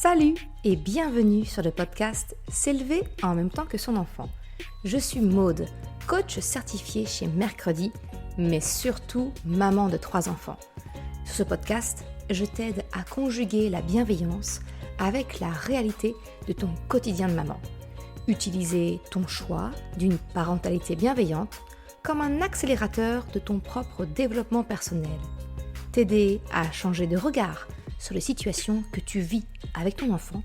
Salut et bienvenue sur le podcast S'élever en même temps que son enfant. Je suis Maude, coach certifié chez Mercredi, mais surtout maman de 3 enfants. Sur ce podcast, je t'aide à conjuguer la bienveillance avec la réalité de ton quotidien de maman. Utiliser ton choix d'une parentalité bienveillante comme un accélérateur de ton propre développement personnel. T'aider à changer de regard sur les situations que tu vis avec ton enfant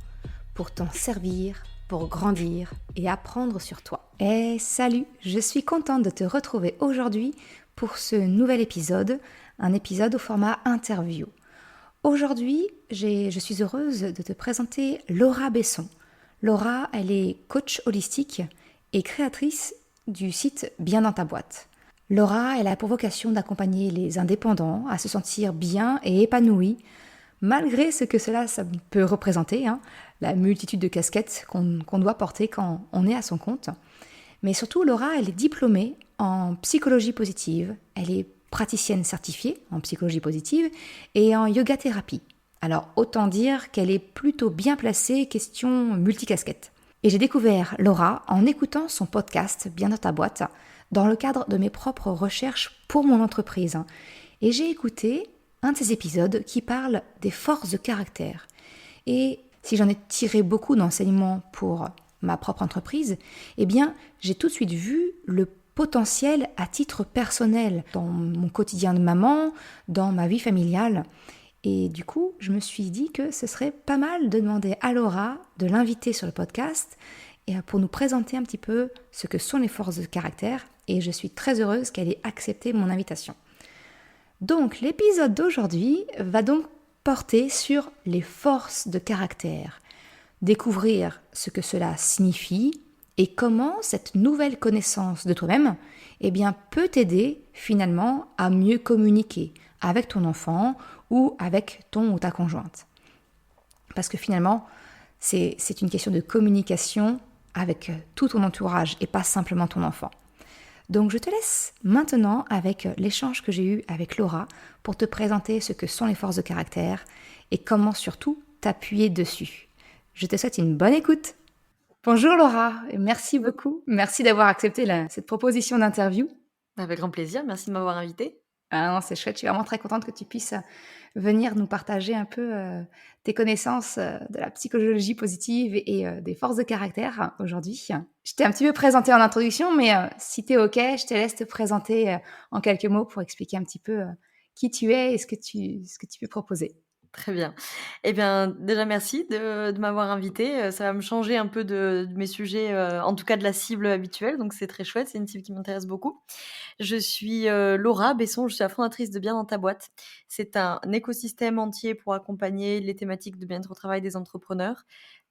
pour t'en servir, pour grandir et apprendre sur toi. Et salut, je suis contente de te retrouver aujourd'hui pour ce nouvel épisode, un épisode au format interview. Aujourd'hui, je suis heureuse de te présenter Laura Besson. Laura, elle est coach holistique et créatrice du site Bien dans ta boîte. Laura, elle a pour vocation d'accompagner les indépendants à se sentir bien et épanouis, malgré ce que ça peut représenter, la multitude de casquettes qu'on doit porter quand on est à son compte. Mais surtout, Laura, elle est diplômée en psychologie positive, elle est praticienne certifiée en psychologie positive et en yoga-thérapie. Alors, autant dire qu'elle est plutôt bien placée, question multicasquette. Et j'ai découvert Laura en écoutant son podcast Bien dans ta boîte, dans le cadre de mes propres recherches pour mon entreprise. Et j'ai écouté un de ces épisodes qui parle des forces de caractère. Et si j'en ai tiré beaucoup d'enseignements pour ma propre entreprise, eh bien, j'ai tout de suite vu le potentiel à titre personnel dans mon quotidien de maman, dans ma vie familiale. Et du coup, je me suis dit que ce serait pas mal de demander à Laura de l'inviter sur le podcast et pour nous présenter un petit peu ce que sont les forces de caractère. Et je suis très heureuse qu'elle ait accepté mon invitation. Donc, l'épisode d'aujourd'hui va donc porter sur les forces de caractère, découvrir ce que cela signifie et comment cette nouvelle connaissance de toi-même peut t'aider finalement à mieux communiquer avec ton enfant ou avec ton ou ta conjointe. Parce que finalement, c'est une question de communication avec tout ton entourage et pas simplement ton enfant. Donc je te laisse maintenant avec l'échange que j'ai eu avec Laura pour te présenter ce que sont les forces de caractère et comment surtout t'appuyer dessus. Je te souhaite une bonne écoute. Bonjour Laura, et merci beaucoup. Merci d'avoir accepté cette proposition d'interview. Avec grand plaisir, merci de m'avoir invitée. Ah non, c'est chouette, je suis vraiment très contente que tu puisses venir nous partager un peu tes connaissances de la psychologie positive et des forces de caractère aujourd'hui. Je t'ai un petit peu présenté en introduction, mais si tu es OK, je te laisse te présenter en quelques mots pour expliquer un petit peu qui tu es et ce que tu peux proposer. Très bien. Eh bien, déjà merci de m'avoir invitée, ça va me changer un peu de mes sujets, en tout cas de la cible habituelle, donc c'est très chouette, c'est une cible qui m'intéresse beaucoup. Je suis, Laura Besson, je suis la fondatrice de Bien dans ta boîte. C'est un écosystème entier pour accompagner les thématiques de bien-être au travail des entrepreneurs,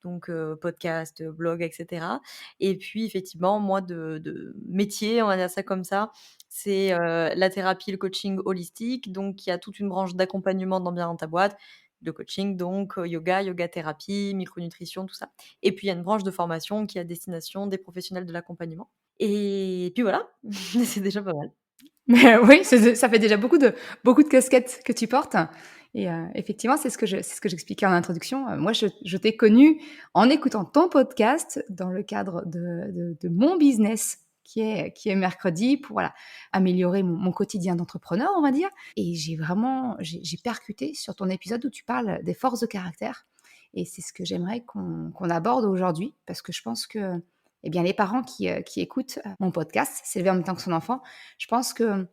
donc podcast, blog et cetera. Et puis effectivement, moi de métier, on va dire ça comme ça, c'est, la thérapie, le coaching holistique, donc il y a toute une branche d'accompagnement dans Bien dans ta boîte, de coaching donc, yoga, yoga-thérapie, micronutrition, tout ça. Et puis il y a une branche de formation qui est à destination des professionnels de l'accompagnement. Et puis voilà, c'est déjà pas mal. Mais oui, ça fait déjà beaucoup de casquettes que tu portes et effectivement, c'est ce que j'expliquais en introduction. Moi, je t'ai connue en écoutant ton podcast dans le cadre de mon business qui est Mercredi pour, voilà, améliorer mon quotidien d'entrepreneur, on va dire et j'ai percuté sur ton épisode où tu parles des forces de caractère et c'est ce que j'aimerais qu'on aborde aujourd'hui parce que je pense que, les parents qui écoutent mon podcast, s'élever en même temps que son enfant, je pense que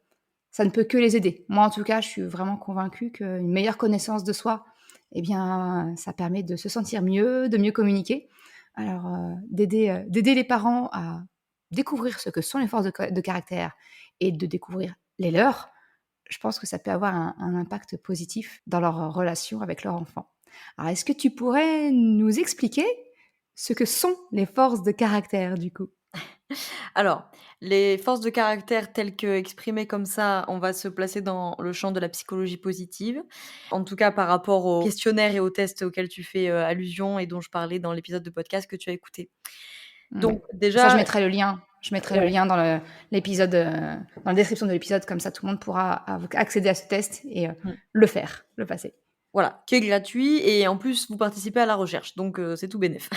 ça ne peut que les aider. Moi, en tout cas, je suis vraiment convaincue qu'une meilleure connaissance de soi, ça permet de se sentir mieux, de mieux communiquer. Alors, d'aider les parents à découvrir ce que sont les forces de caractère et de découvrir les leurs, je pense que ça peut avoir un impact positif dans leur relation avec leur enfant. Alors, est-ce que tu pourrais nous expliquer ce que sont les forces de caractère, du coup? Alors, les forces de caractère telles qu'exprimées comme ça, on va se placer dans le champ de la psychologie positive. En tout cas, par rapport aux questionnaires et aux tests auxquels tu fais, allusion et dont je parlais dans l'épisode de podcast que tu as écouté. Ouais. Donc Ça, déjà je mettrai le ouais. lien dans l'épisode, dans la description de l'épisode, comme ça tout le monde pourra accéder à ce test et Mmh. le faire, le passer. Voilà, qui est gratuit et en plus vous participez à la recherche, donc c'est tout bénef.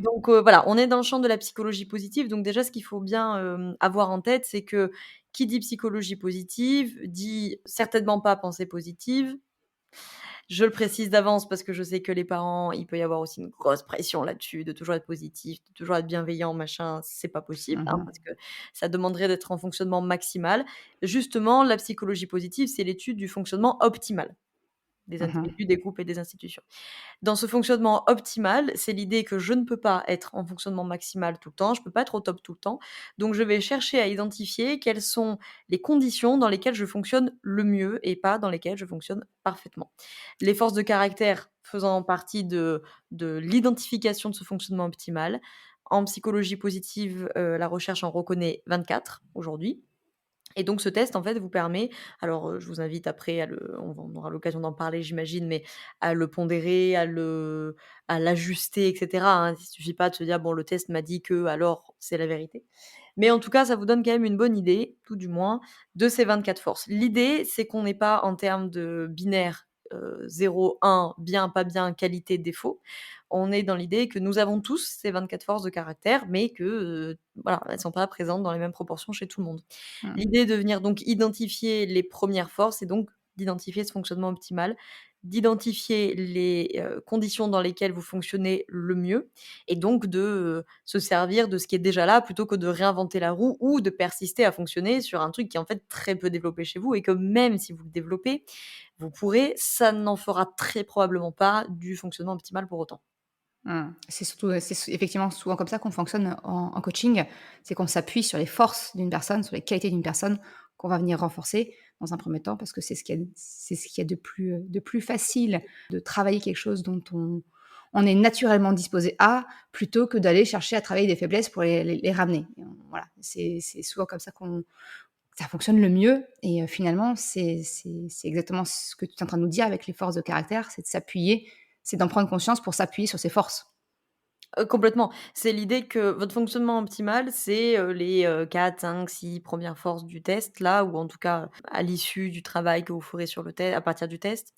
Donc voilà, on est dans le champ de la psychologie positive, donc déjà ce qu'il faut bien, avoir en tête, c'est que qui dit psychologie positive dit certainement pas pensée positive. Je le précise d'avance parce que je sais que les parents, il peut y avoir aussi une grosse pression là-dessus, de toujours être positif, de toujours être bienveillant, machin, c'est pas possible, hein, Mmh. parce que ça demanderait d'être en fonctionnement maximal. Justement, la psychologie positive, c'est l'étude du fonctionnement optimal des Mmh. individus, des groupes et des institutions. Dans ce fonctionnement optimal, c'est l'idée que je ne peux pas être en fonctionnement maximal tout le temps, je peux pas être au top tout le temps. Donc je vais chercher à identifier quelles sont les conditions dans lesquelles je fonctionne le mieux et pas dans lesquelles je fonctionne parfaitement. Les forces de caractère faisant partie de l'identification de ce fonctionnement optimal. En psychologie positive, la recherche en reconnaît 24 aujourd'hui. Et donc ce test, en fait, vous permet alors, je vous invite après à le on aura l'occasion d'en parler, j'imagine, mais à le pondérer, à l'ajuster et cetera, hein. Il suffit pas de se dire: «Bon, le test m'a dit que, alors c'est la vérité». Mais en tout cas, ça vous donne quand même une bonne idée, tout du moins, de ces 24 forces. L'idée, c'est qu'on n'est pas en termes de binaire, 0-1, bien, pas bien, qualité, défaut. On est dans l'idée que nous avons tous ces 24 forces de caractère, mais que, voilà, elles sont pas présentes dans les mêmes proportions chez tout le monde. Mmh. L'idée de venir donc identifier les premières forces et donc d'identifier ce fonctionnement optimal, d'identifier les, conditions dans lesquelles vous fonctionnez le mieux et donc de, se servir de ce qui est déjà là plutôt que de réinventer la roue ou de persister à fonctionner sur un truc qui est en fait très peu développé chez vous et que même si vous le développez, vous pourrez, ça n'en fera très probablement pas du fonctionnement optimal pour autant. Mmh. C'est surtout, effectivement souvent comme ça qu'on fonctionne en coaching. C'est qu'on s'appuie sur les forces d'une personne, sur les qualités d'une personne qu'on va venir renforcer dans un premier temps parce que c'est ce qu'il y a de plus facile de travailler quelque chose dont on est naturellement disposé à, plutôt que d'aller chercher à travailler des faiblesses pour les ramener. Et voilà, c'est souvent comme ça qu'on ça fonctionne le mieux et finalement, c'est exactement ce que tu es en train de nous dire avec les forces de caractère, c'est de s'appuyer, c'est d'en prendre conscience pour s'appuyer sur ses forces. Complètement. C'est l'idée que votre fonctionnement optimal, c'est, les, 4-5-6 1 forces du test là, ou en tout cas, à l'issue du travail que vous ferez sur le test à partir du test.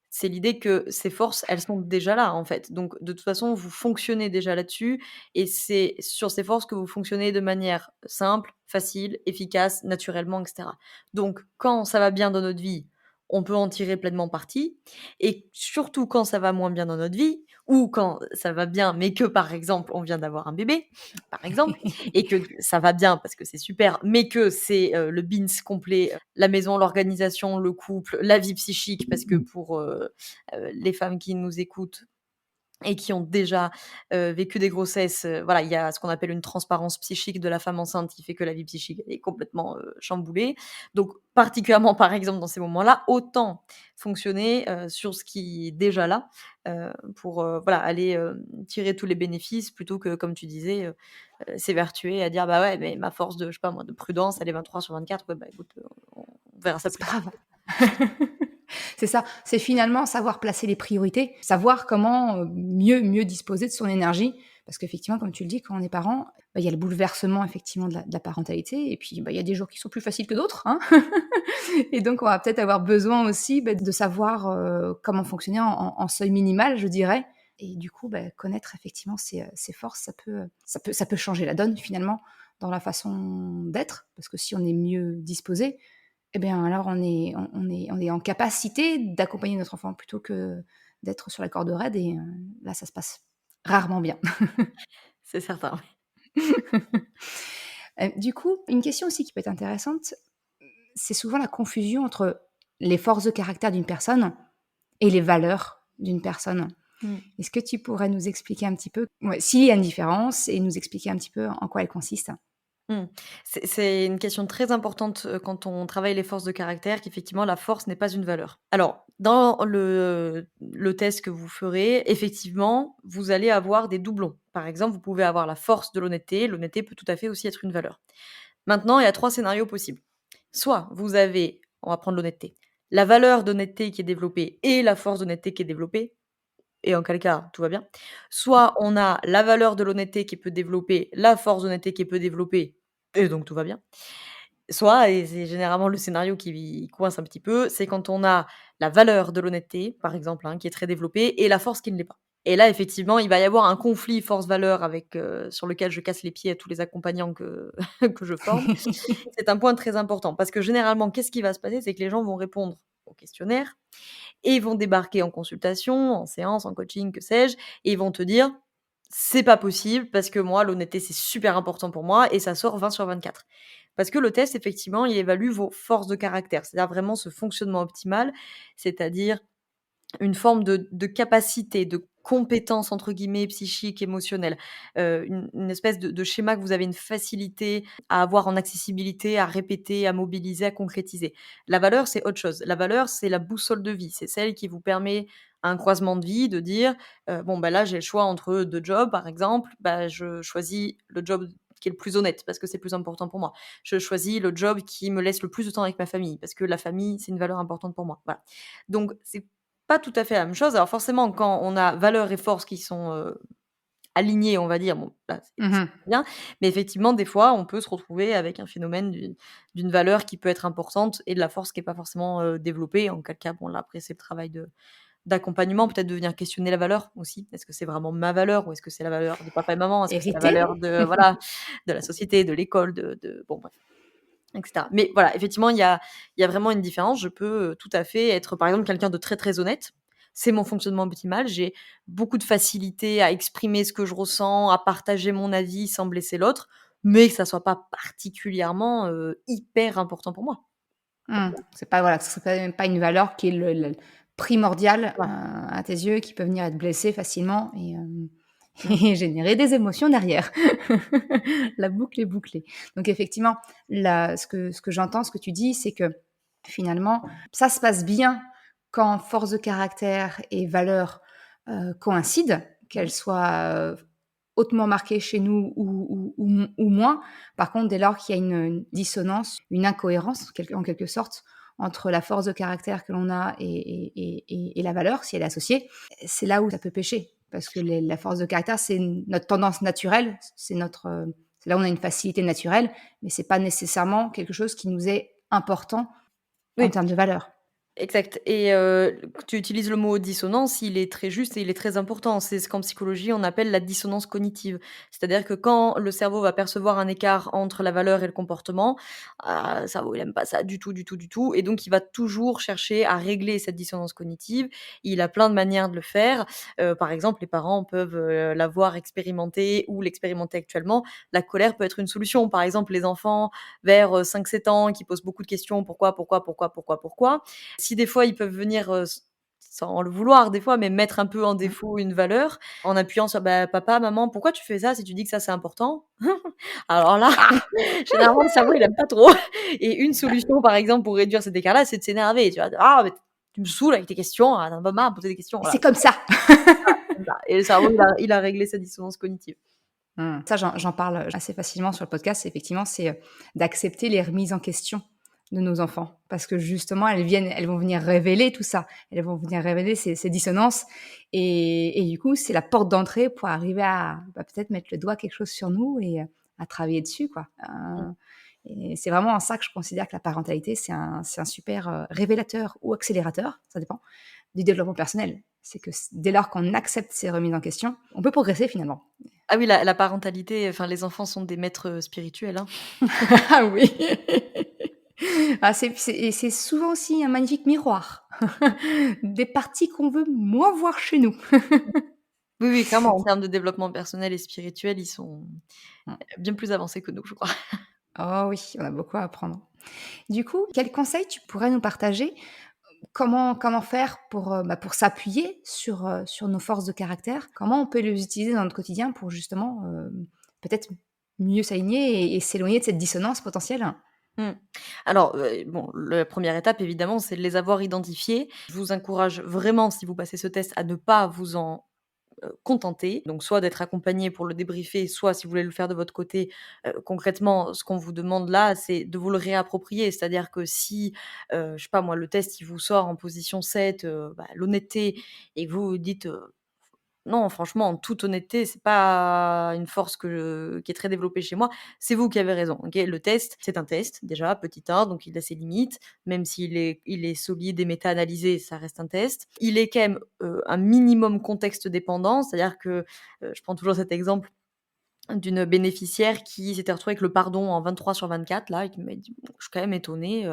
C'est l'idée que ces forces, elles sont déjà là, en fait. Donc de toute façon, vous fonctionnez déjà là-dessus et c'est sur ces forces que vous fonctionnez de manière simple, facile, efficace, naturellement et cetera. Donc quand ça va bien dans notre vie, on peut en tirer pleinement parti et surtout quand ça va moins bien dans notre vie ou quand ça va bien, mais que par exemple, on vient d'avoir un bébé, par exemple, et que ça va bien parce que c'est super, mais que c'est, le beans complet, la maison, l'organisation, le couple, la vie psychique, parce que pour, les femmes qui nous écoutent et qui ont déjà, vécu des grossesses, voilà, il y a ce qu'on appelle une transparence psychique de la femme enceinte qui fait que la vie psychique est complètement, chamboulée. Donc particulièrement, par exemple, dans ces moments-là, autant fonctionner, sur ce qui est déjà là, pour, voilà, aller, tirer tous les bénéfices plutôt que, comme tu disais, s'évertuer à dire: «Bah, ouais, mais ma force de je sais pas moi, de prudence, elle est 23/24. Ouais, bah, écoute, on verra ça C'est plus pas tard». grave. C'est ça, c'est finalement savoir placer les priorités, savoir comment, mieux disposer de son énergie. Parce qu'effectivement, comme tu le dis, quand on est parent, bah, il y a le bouleversement effectivement de la parentalité et puis, bah, il y a des jours qui sont plus faciles que d'autres, hein. Et donc on va peut-être avoir besoin aussi, bah, de savoir, comment fonctionner en seuil minimal, je dirais. Et du coup, bah, connaître effectivement ses forces, ça peut changer la donne finalement dans la façon d'être. Parce que si on est mieux disposé, eh bien, alors on est en capacité d'accompagner notre enfant plutôt que d'être sur la corde raide et là, ça se passe rarement bien. C'est certain. Du coup, une question aussi qui peut être intéressante, c'est souvent la confusion entre les forces de caractère d'une personne et les valeurs d'une personne. Mmh. Est-ce que tu pourrais nous expliquer un petit peu, ouais, s'il y a une différence et nous expliquer un petit peu en quoi elle consiste? Mmh. C'est une question très importante, quand on travaille les forces de caractère, qu'effectivement la force n'est pas une valeur. Alors, dans le test que vous ferez, effectivement, vous allez avoir des doublons. Par exemple, vous pouvez avoir la force de l'honnêteté. L'honnêteté peut tout à fait aussi être une valeur. Maintenant, il y a 3 scénarios possibles. Soit vous avez, on va prendre l'honnêteté, la valeur d'honnêteté qui est développée et la force d'honnêteté qui est développée, et en quel cas tout va bien. Soit on a la valeur de l'honnêteté qui peut développer, la force d'honnêteté qui peut développer et donc tout va bien. Soit, et c'est généralement le scénario qui coince un petit peu, c'est quand on a la valeur de l'honnêteté, par exemple, hein, qui est très développée, et la force qui ne l'est pas. Et là, effectivement, il va y avoir un conflit force-valeur avec, sur lequel je casse les pieds à tous les accompagnants que que je forme. C'est un point très important parce que généralement, qu'est-ce qui va se passer? C'est que les gens vont répondre au questionnaire et ils vont débarquer en consultation, en séance, en coaching, que sais-je, et ils vont te dire: «C'est pas possible parce que moi, l'honnêteté, c'est super important pour moi» et ça sort 20 sur 24. Parce que le test, effectivement, il évalue vos forces de caractère, c'est-à-dire vraiment ce fonctionnement optimal, c'est-à-dire une forme de capacité, de «compétence» entre guillemets psychique, émotionnelle, une espèce de schéma que vous avez une facilité à avoir en accessibilité, à répéter, à mobiliser, à concrétiser. La valeur, c'est autre chose. La valeur, c'est la boussole de vie. C'est celle qui vous permet, à un croisement de vie, de dire: «Bon, bah, là, j'ai le choix entre 2 jobs, par exemple. Bah, je choisis le job qui est le plus honnête parce que c'est plus important pour moi. Je choisis le job qui me laisse le plus de temps avec ma famille parce que la famille, c'est une valeur importante pour moi». Voilà. Donc c'est pas tout à fait la même chose. Alors forcément, quand on a valeurs et forces qui sont, alignées, on va dire, bon, là, c'est Mmh. bien. Mais effectivement, des fois, on peut se retrouver avec un phénomène d'une valeur qui peut être importante et de la force qui est pas forcément, développée. En quel cas, bon, là, après, c'est le travail d'accompagnement, peut-être de venir questionner la valeur aussi. Est-ce que c'est vraiment ma valeur ou est-ce que c'est la valeur de papa et maman? Est-ce que c'est la Hérité? valeur de voilà, de la société, de l'école, de bon, bref, et cetera. Mais voilà, effectivement, il y a vraiment une différence. Je peux, tout à fait être, par exemple, quelqu'un de très, très honnête. C'est mon fonctionnement optimal. J'ai beaucoup de facilité à exprimer ce que je ressens, à partager mon avis sans blesser l'autre, mais que ça soit pas particulièrement, hyper important pour moi. Mmh. C'est pas voilà, ce serait pas une valeur qui est le primordiale, Voilà. à tes yeux, qui peut venir être blessé facilement et Mmh. et générer des émotions derrière. La boucle est bouclée. Donc effectivement, la ce que j'entends, ce que tu dis, c'est que finalement, ça se passe bien quand force de caractère et valeurs, coïncident, Mmh. qu'elles soient, hautement marquées chez nous ou moins. Par contre, dès lors qu'il y a une dissonance, une incohérence en quelque sorte, entre la force de caractère que l'on a et la valeur, si elle est associée, c'est là où ça peut pêcher. Parce que la force de caractère, c'est notre tendance naturelle, c'est là où on a une facilité naturelle, mais c'est pas nécessairement quelque chose qui nous est important en Oui. termes de valeur. Exact, et tu utilises le mot dissonance, il est très juste et il est très important. C'est ce qu'en psychologie on appelle la dissonance cognitive. C'est-à-dire que quand le cerveau va percevoir un écart entre la valeur et le comportement, le cerveau il aime pas ça du tout, du tout, du tout, et donc il va toujours chercher à régler cette dissonance cognitive. Il a plein de manières de le faire. Par exemple, les parents peuvent, l'avoir expérimenté ou l'expérimenter actuellement. La colère peut être une solution. Par exemple, les enfants vers, 5-7 ans qui posent beaucoup de questions: «Pourquoi? Pourquoi? Pourquoi? Pourquoi? Pourquoi?» Si des fois ils peuvent venir, sans le vouloir des fois, mais mettre un peu en Mmh. défaut une valeur, en appuyant sur: «Bah, papa, maman, pourquoi tu fais ça si tu dis que ça c'est important?» Alors là, Ah! généralement le cerveau il aime pas trop, et une solution par exemple pour réduire cet écart-là, c'est de s'énerver, tu vois? «Ah mais tu me saoules avec tes questions, tu en as marre de poser des questions», C'est voilà, comme ça! comme ça, et le cerveau il a réglé sa dissonance cognitive. Mmh. Ça, j'en parle, assez facilement sur le podcast. Effectivement, c'est, d'accepter les remises en question de nos enfants. Parce que justement, elles vont venir révéler tout ça. Elles vont venir révéler ces dissonances et du coup, c'est la porte d'entrée pour arriver à, bah, peut-être mettre le doigt quelque chose sur nous et à travailler dessus, quoi. Mmh. Et c'est vraiment en ça que je considère que la parentalité, c'est un super, révélateur ou accélérateur, ça dépend, du développement personnel. C'est que dès lors qu'on accepte ces remises en question, on peut progresser finalement. Ah oui, la parentalité, enfin les enfants sont des maîtres, spirituels, hein. Ah oui. Ah, c'est souvent aussi un magnifique miroir. Des parties qu'on veut moins voir chez nous. Oui, oui, clairement, en termes de développement personnel et spirituel, ils sont Mmh. bien plus avancés que nous, je crois. Oh oui, on a beaucoup à apprendre. Du coup, quels conseils tu pourrais nous partager? Comment faire pour s'appuyer sur nos forces de caractère? Comment on peut les utiliser dans notre quotidien pour justement, peut-être mieux s'aligner et s'éloigner de cette dissonance potentielle? Mmh. Alors, bon, la première étape évidemment, c'est de les avoir identifiés. Je vous encourage vraiment, si vous passez ce test, à ne pas vous en, contenter. Donc soit d'être accompagné pour le débriefer, soit si vous voulez le faire de votre côté, concrètement, ce qu'on vous demande là, c'est de vous le réapproprier. C'est-à-dire que si, je sais pas moi, le test il vous sort en position 7, bah, l'honnêteté, et que vous vous dites, Non, franchement, en toute honnêteté, c'est pas une force qui est très développée chez moi. C'est vous qui avez raison, OK? Le test, c'est un test, déjà, petit 1, donc il a ses limites. Même s'il est solide et méta-analysé, ça reste un test. Il est quand même, un minimum contexte dépendant, c'est-à-dire que, je prends toujours cet exemple d'une bénéficiaire qui s'était retrouvée avec le pardon en 23 sur 24 là et qui m'a dit: «Bon, je suis quand même étonnée,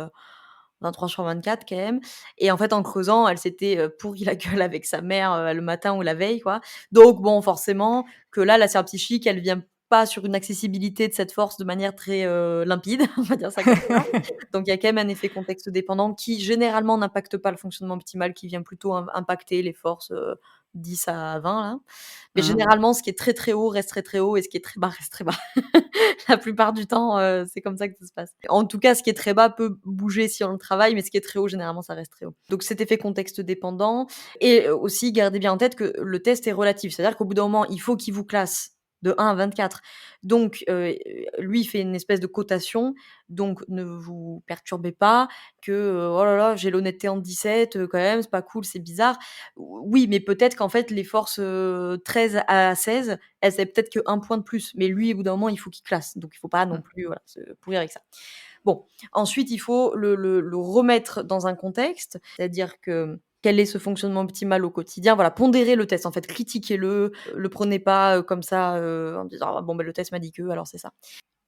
23 sur 24 quand même», et en fait, en creusant, elle s'était, pourrie la gueule avec sa mère, le matin ou la veille, quoi. Donc bon, forcément que là, la sphère psychique, elle vient pas sur une accessibilité de cette force de manière très, limpide, on va dire ça comme ça. Donc il y a quand même un effet contexte dépendant qui généralement n'impacte pas le fonctionnement optimal, qui vient plutôt impacter les forces, 10 à 20 là. Mais Mmh. généralement, ce qui est très, très haut reste très, très haut et ce qui est très bas reste très bas. La plupart du temps, c'est comme ça que ça se passe. En tout cas, ce qui est très bas peut bouger si on le travaille, mais ce qui est très haut, généralement, ça reste très haut. Donc cet effet contexte dépendant et aussi gardez bien en tête que le test est relatif. C'est-à-dire qu'au bout d'un moment, il faut qu'il vous classe de 1 à 24. Donc lui, il fait une espèce de cotation, donc ne vous perturbez pas que, «Oh là là, j'ai l'honnêteté en 17, quand même, c'est pas cool, c'est bizarre». Oui, mais peut-être qu'en fait les forces, 13 à 16, elles avaient peut-être que 1 point de plus, mais lui, au bout d'un moment, il faut qu'il classe, donc il faut pas non Mmh. plus, voilà, se pourrir avec ça. Bon, ensuite, il faut le remettre dans un contexte, c'est-à-dire que quel est ce fonctionnement optimal au quotidien? Voilà, pondérez le test, en fait, critiquez-le, le prenez pas, comme ça, en disant: «Ah bon, ben, le test m'a dit que, alors c'est ça».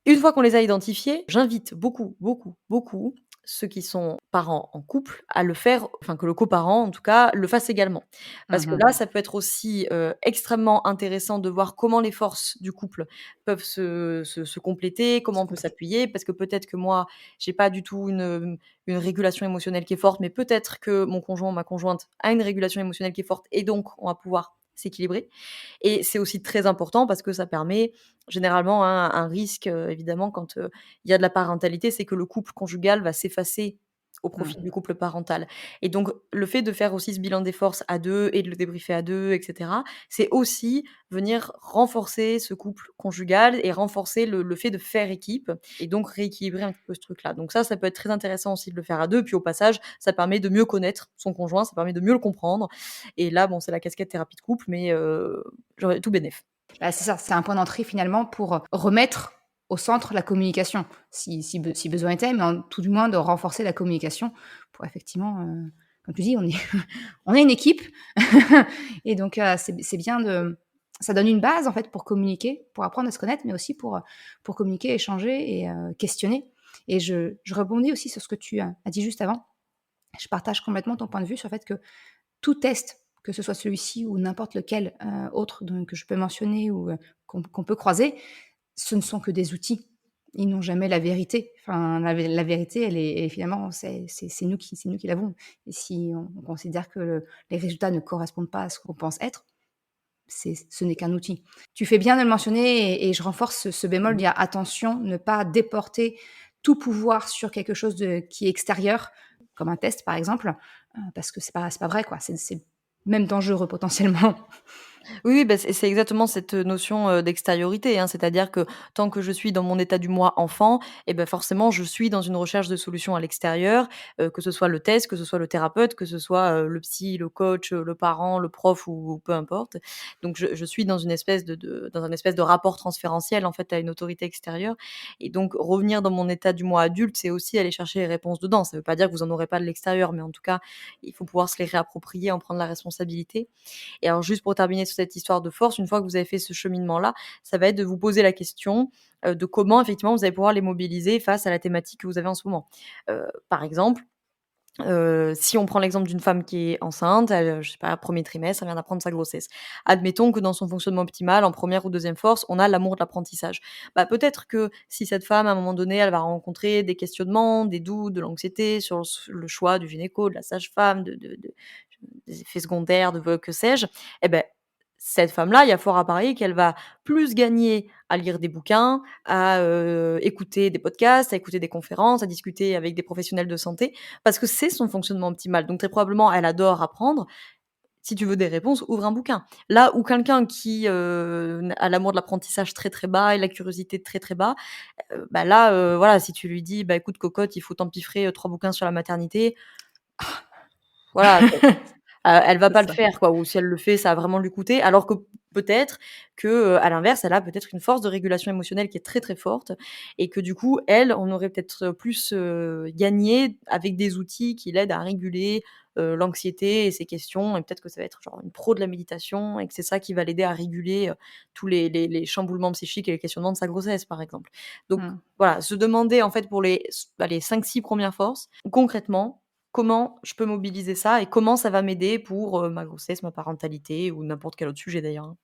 Une fois qu'on les a identifiés, j'invite beaucoup, beaucoup, beaucoup ceux qui sont parents en couple à le faire, enfin que le coparent en tout cas le fasse également. Parce que Mmh. là, ça peut être aussi, extrêmement intéressant de voir comment les forces du couple peuvent se compléter, comment Se on peut compléter. s'appuyer. Parce que peut-être que moi, j'ai pas du tout une régulation émotionnelle qui est forte, mais peut-être que mon conjoint ou ma conjointe a une régulation émotionnelle qui est forte et donc on va pouvoir s'équilibrer. Et c'est aussi très important parce que ça permet généralement un risque, évidemment quand, il y a de la parentalité, c'est que le couple conjugal va s'effacer au Mmh. profit du couple parental. Et donc le fait de faire aussi ce bilan des forces à 2 et de le débriefer à 2, et cetera, c'est aussi venir renforcer ce couple conjugal et renforcer le fait de faire équipe et donc rééquilibrer un petit peu ce truc-là. Donc ça peut être très intéressant aussi de le faire à 2. Puis au passage, ça permet de mieux connaître son conjoint, ça permet de mieux le comprendre et là, bon, c'est la casquette thérapie de couple, mais genre tout bénef. Bah, c'est ça, c'est un point d'entrée finalement pour remettre au centre la communication, si besoin était, mais en tout du moins de renforcer la communication pour effectivement, comme tu dis, on est on est une équipe et donc c'est bien de ça donne une base en fait pour communiquer, pour apprendre à se connaître, mais aussi pour communiquer, échanger et questionner et je rebondis aussi sur ce que tu as dit juste avant. Je partage complètement ton point de vue sur le fait que tout test, que ce soit celui-ci ou n'importe lequel, autre donc que je peux mentionner ou, qu'on peut croiser, ce ne sont que des outils. Ils n'ont jamais la vérité. Enfin, la vérité, elle est finalement, c'est nous qui l'avons et si on considère que les résultats ne correspondent pas à ce qu'on pense être, ce n'est qu'un outil. Tu fais bien de le mentionner et je renforce ce bémol, dire: «Attention, ne pas déporter tout pouvoir sur quelque chose qui est extérieur», comme un test par exemple, parce que c'est pas vrai quoi, c'est même dangereux potentiellement. Oui, oui, bah, c'est exactement cette notion, d'extériorité, hein. C'est-à-dire que tant que je suis dans mon état du moi enfant et ben forcément je suis dans une recherche de solutions à l'extérieur, que ce soit le test, que ce soit le thérapeute, que ce soit, le psy, le coach, le parent, le prof ou peu importe. Donc je suis dans une espèce dans un espèce de rapport transférentiel, en fait, à une autorité extérieure et donc revenir dans mon état du moi adulte, c'est aussi aller chercher les réponses dedans. Ça veut pas dire que vous en aurez pas de l'extérieur, mais en tout cas, il faut pouvoir se les réapproprier, en prendre la responsabilité. Et alors juste pour terminer sur cette histoire de force, une fois que vous avez fait ce cheminement-là, ça va être de vous poser la question, de comment effectivement vous allez pouvoir les mobiliser face à la thématique que vous avez en ce moment. Par exemple, si on prend l'exemple d'une femme qui est enceinte, elle, je sais pas, 1er trimestre, elle vient d'apprendre sa grossesse. Admettons que dans son fonctionnement optimal, en première ou deuxième force, on a l'amour de l'apprentissage. Bah, peut-être que si cette femme, à un moment donné, elle va rencontrer des questionnements, des doutes, de l'anxiété sur le choix du gynéco, de la sage-femme, des effets secondaires, que sais-je, et beh, cette femme-là, il y a fort à parier qu'elle va plus gagner à lire des bouquins, à, écouter des podcasts, à écouter des conférences, à discuter avec des professionnels de santé, parce que c'est son fonctionnement optimal. Donc très probablement, elle adore apprendre. Si tu veux des réponses, ouvre un bouquin. Là où quelqu'un qui, a l'amour de l'apprentissage très, très bas et la curiosité très, très bas, bah là, voilà, si tu lui dis: «Bah écoute cocotte, il faut t'empiffrer, 3 bouquins sur la maternité», voilà. Elle va C'est pas le ça. faire, quoi, ou si elle le fait, ça va vraiment lui coûter. Alors que peut-être que, à l'inverse, elle a peut-être une force de régulation émotionnelle qui est très, très forte et que du coup, elle, on aurait peut-être plus, gagné avec des outils qui l'aident à réguler, l'anxiété et ses questions et peut-être que ça va être genre une pro de la méditation et que c'est ça qui va l'aider à réguler, tous les chamboulements psychiques et les questionnements de sa grossesse, par exemple. Donc Mmh. voilà, se demander en fait pour les 5-6 premières forces, concrètement, comment je peux mobiliser ça et comment ça va m'aider pour, ma grossesse, ma parentalité ou n'importe quel autre sujet d'ailleurs, hein.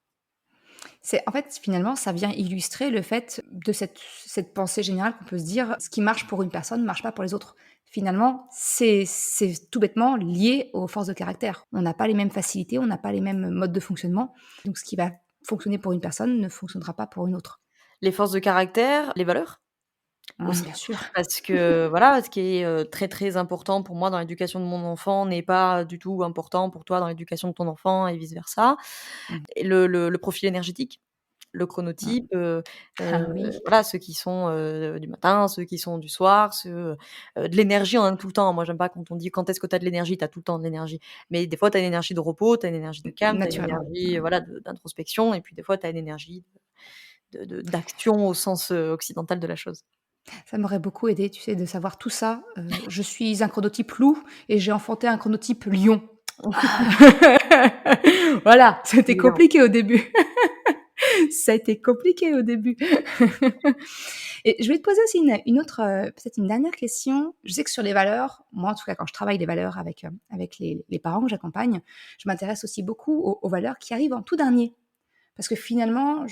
C'est en fait, finalement, ça vient illustrer le fait de cette pensée générale qu'on peut se dire: «Ce qui marche pour une personne ne marche pas pour les autres». Finalement, c'est tout bêtement lié aux forces de caractère. On n'a pas les mêmes facilités, on n'a pas les mêmes modes de fonctionnement. Donc ce qui va fonctionner pour une personne ne fonctionnera pas pour une autre. Les forces de caractère, les valeurs Mmh, aussi. bien sûr. Parce que voilà, ce qui est, très, très important pour moi dans l'éducation de mon enfant n'est pas du tout important pour toi dans l'éducation de ton enfant et vice versa. Mmh. Et le profil énergétique, le Mmh. chronotype, Ah oui. voilà, ceux qui sont, du matin, ceux qui sont du soir, ceux, de l'énergie, on en a tout le temps. Moi, j'aime pas quand on dit: «Quand est-ce que tu as de l'énergie?» Tu as tout le temps de l'énergie. Mais des fois, tu as une énergie de repos, tu as une énergie de calme, tu as une Naturellement. énergie, Mmh. voilà, d'introspection et puis des fois, tu as une énergie d'action au sens, occidental de la chose. Ça m'aurait beaucoup aidé, tu sais, de savoir tout ça. Je suis un chronotype loup et j'ai enfanté un chronotype lion. Ah! Voilà, c'était Évidemment. compliqué au début. Ça a été compliqué au début. Et je voulais te poser aussi une autre, peut-être une dernière question. Je sais que sur les valeurs, moi en tout cas quand je travaille les valeurs avec les parents que j'accompagne, je m'intéresse aussi beaucoup aux valeurs qui arrivent en tout dernier. Parce que finalement,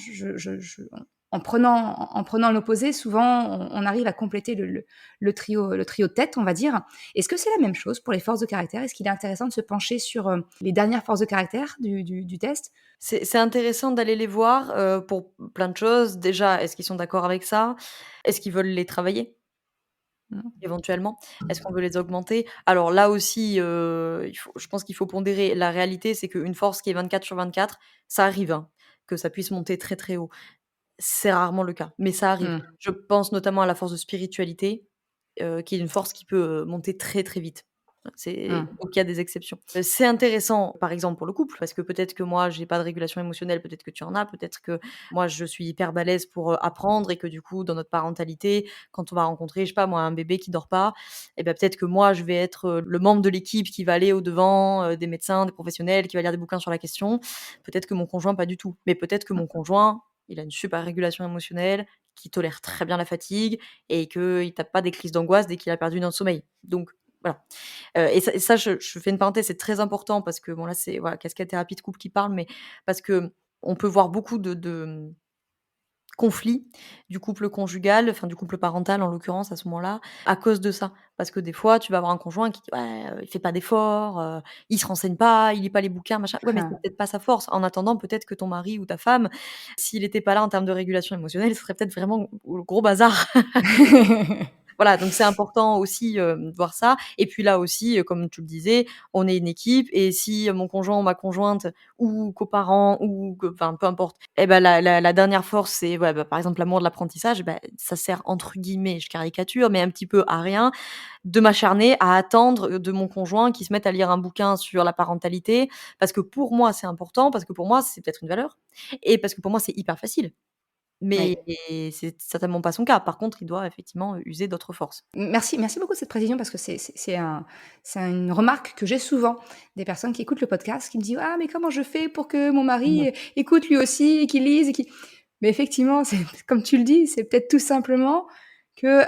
en prenant l'opposé, souvent on arrive à compléter le trio de tête, on va dire. Est-ce que c'est la même chose pour les forces de caractère? Est-ce qu'il est intéressant de se pencher sur, les dernières forces de caractère du test? C'est intéressant d'aller les voir, pour plein de choses. Déjà, est-ce qu'ils sont d'accord avec ça? Est-ce qu'ils veulent les travailler? Mmh. Éventuellement? Est-ce qu'on veut les augmenter? Alors là aussi, je pense qu'il faut pondérer. La réalité, c'est qu'une force qui est 24/24, ça arrive, hein, que ça puisse monter très, très haut. C'est rarement le cas, mais ça arrive. Mmh. Je pense notamment à la force de spiritualité, qui est une force qui peut, monter très, très vite. Mmh. Donc il y a des exceptions. C'est intéressant, par exemple, pour le couple, parce que peut-être que moi, j'ai pas de régulation émotionnelle, peut-être que tu en as, peut-être que moi, je suis hyper balèze pour, apprendre et que du coup, dans notre parentalité, quand on va rencontrer, je sais pas moi, un bébé qui dort pas et ben peut-être que moi, je vais être, le membre de l'équipe qui va aller au-devant, des médecins, des professionnels, qui va lire des bouquins sur la question. Peut-être que mon conjoint, pas du tout. Mais peut-être que mon conjoint, il a une super régulation émotionnelle, qui tolère très bien la fatigue et qu'il tape pas des crises d'angoisse dès qu'il a perdu 1 heure de sommeil. Donc voilà. Et ça je fais une parenthèse, c'est très important parce que bon là, c'est voilà, cascade thérapie de couple qui parle, mais parce qu'on peut voir beaucoup de conflits du couple conjugal, enfin du couple parental en l'occurrence à ce moment-là, à cause de ça. Parce que des fois, tu vas avoir un conjoint qui dit: «Ouais, il fait pas d'efforts, il se renseigne pas, il lit pas les bouquins, machin». Ouais, mais c'est Ah. peut-être pas sa force. En attendant, peut-être que ton mari ou ta femme, s'il était pas là en termes de régulation émotionnelle, ce serait peut-être vraiment le gros bazar. Voilà, donc c'est important aussi, de voir ça et puis là aussi, comme tu le disais, on est une équipe et si, mon conjoint ou ma conjointe ou coparents ou que enfin peu importe et ben la dernière force c'est ouais, bah, par exemple l'amour de l'apprentissage, bah, ça sert entre guillemets, je caricature, mais un petit peu à rien de m'acharner à attendre, de mon conjoint qu'il se mette à lire un bouquin sur la parentalité parce que pour moi c'est important, parce que pour moi c'est peut-être une valeur et parce que pour moi c'est hyper facile. Mais Oui. c'est certainement pas son cas. Par contre, il doit effectivement user d'autres forces. Merci beaucoup de cette précision parce que c'est une remarque que j'ai souvent des personnes qui écoutent le podcast qui me disent: «Ah mais comment je fais pour que mon Mmh mh. mari écoute lui aussi et qu'il lise et qu'il» mais effectivement, c'est comme tu le dis, c'est peut-être tout simplement que,